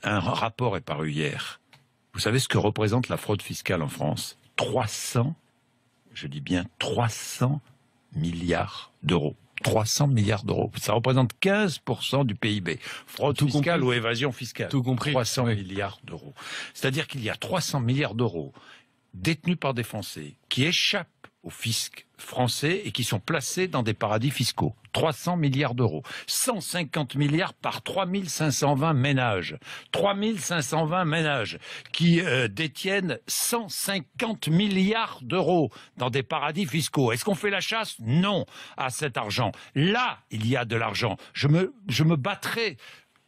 un rapport est paru hier. Vous savez ce que représente la fraude fiscale en France? 300, je dis bien 300 milliards d'euros. 300 milliards d'euros. Ça représente 15% du PIB. Fraude fiscale ou évasion fiscale. Tout compris. 300 milliards d'euros. C'est-à-dire qu'il y a 300 milliards d'euros détenus par des Français qui échappent au fisc français et qui sont placés dans des paradis fiscaux. 300 milliards d'euros. 150 milliards par 3520 ménages. 3520 ménages qui détiennent 150 milliards d'euros dans des paradis fiscaux. Est-ce qu'on fait la chasse? Non, à cet argent. Là, il y a de l'argent. Je me battrai.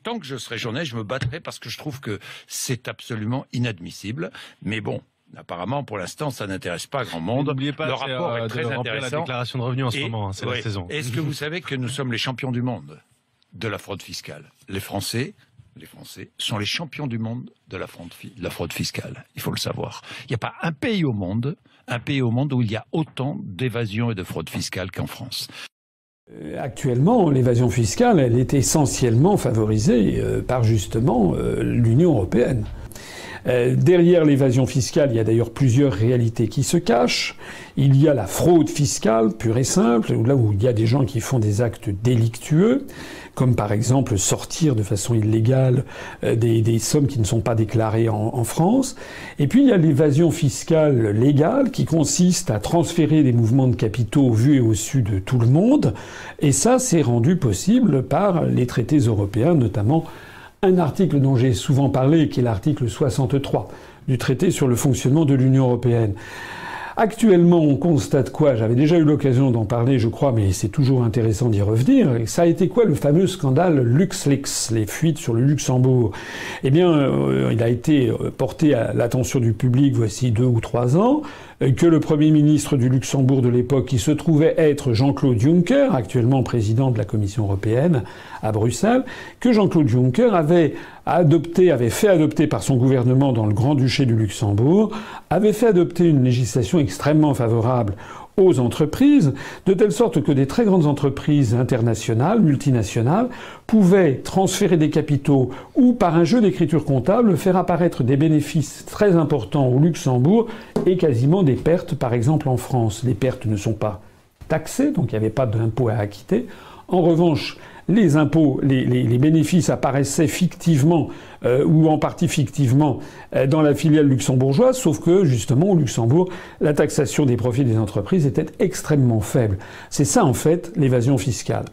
Tant que je serai journaliste, je me battrai parce que je trouve que c'est absolument inadmissible. Mais bon, apparemment, pour l'instant, ça n'intéresse pas grand monde. N'oubliez pas, le rapport est très intéressant. La déclaration de revenus en ce moment, c'est la saison. Est-ce que vous savez que nous sommes les champions du monde de la fraude fiscale? Les Français sont les champions du monde de la fraude fiscale. Il faut le savoir. Il n'y a pas un pays au monde où il y a autant d'évasion et de fraude fiscale qu'en France. Actuellement, l'évasion fiscale, elle est essentiellement favorisée par justement l'Union européenne. Derrière l'évasion fiscale, il y a d'ailleurs plusieurs réalités qui se cachent. Il y a la fraude fiscale, pure et simple, là où il y a des gens qui font des actes délictueux, comme par exemple sortir de façon illégale des sommes qui ne sont pas déclarées en France. Et puis il y a l'évasion fiscale légale, qui consiste à transférer des mouvements de capitaux au vu et au su de tout le monde. Et ça, c'est rendu possible par les traités européens, notamment un article dont j'ai souvent parlé, qui est l'article 63 du traité sur le fonctionnement de l'Union européenne. Actuellement, on constate quoi? J'avais déjà eu l'occasion d'en parler, je crois, mais c'est toujours intéressant d'y revenir. Ça a été quoi le fameux scandale LuxLeaks, les fuites sur le Luxembourg? Eh bien, il a été porté à l'attention du public voici 2 ou 3 ans, que le Premier ministre du Luxembourg de l'époque, qui se trouvait être Jean-Claude Juncker, actuellement président de la Commission européenne à Bruxelles, que Jean-Claude Juncker avait fait adopter par son gouvernement dans le Grand-Duché du Luxembourg, avait fait adopter une législation extrêmement favorable aux entreprises, de telle sorte que des très grandes entreprises internationales, multinationales, pouvaient transférer des capitaux ou, par un jeu d'écriture comptable, faire apparaître des bénéfices très importants au Luxembourg et quasiment des pertes, par exemple en France. Les pertes ne sont pas taxées, donc il n'y avait pas d'impôt à acquitter. En revanche, les impôts, les bénéfices apparaissaient fictivement ou en partie fictivement dans la filiale luxembourgeoise, sauf que justement au Luxembourg, la taxation des profits des entreprises était extrêmement faible. C'est ça en fait l'évasion fiscale.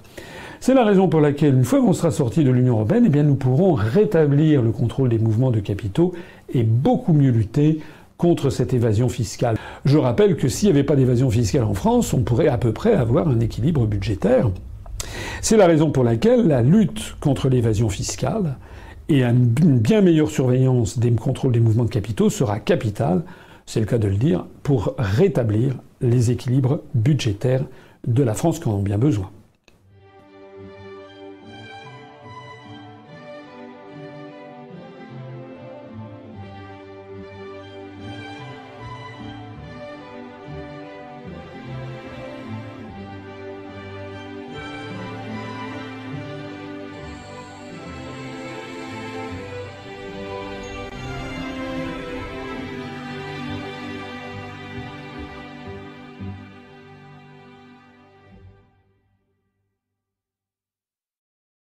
C'est la raison pour laquelle, une fois qu'on sera sorti de l'Union européenne, eh bien nous pourrons rétablir le contrôle des mouvements de capitaux et beaucoup mieux lutter contre cette évasion fiscale. Je rappelle que s'il n'y avait pas d'évasion fiscale en France, on pourrait à peu près avoir un équilibre budgétaire. C'est la raison pour laquelle la lutte contre l'évasion fiscale et une bien meilleure surveillance des contrôles des mouvements de capitaux sera capitale, c'est le cas de le dire, pour rétablir les équilibres budgétaires de la France qui en ont bien besoin.